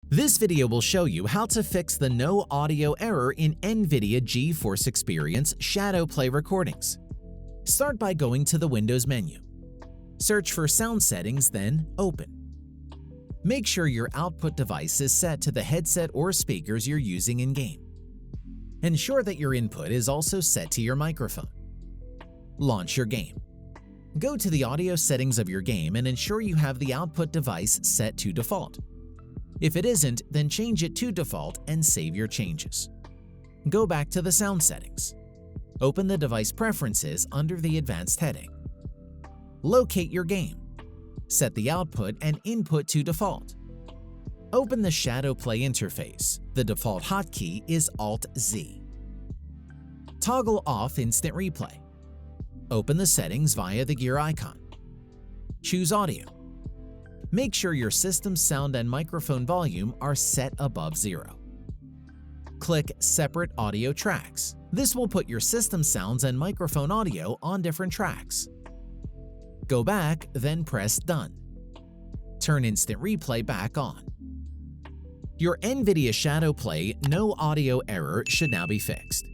This video will show you how to fix the no audio error in Nvidia GeForce Experience Shadowplay recordings. Start by going to the Windows menu. Search for Sound Settings, then Open. Make sure your output device is set to the headset or speakers you're using in-game. Ensure that your input is also set to your microphone. Launch your game. Go to the audio settings of your game and ensure you have the output device set to default. If it isn't, then change it to default and save your changes. Go back to the sound settings. Open the device preferences under the advanced heading. Locate your game. Set the output and input to default. Open the Shadowplay interface. The default hotkey is Alt-Z. Toggle off Instant Replay. Open the settings via the gear icon. Choose Audio. Make sure your system's sound and microphone volume are set above 0. Click Separate Audio Tracks. This will put your system sounds and microphone audio on different tracks. Go back, then press Done. Turn Instant Replay back on. Your Nvidia Shadowplay no audio error should now be fixed.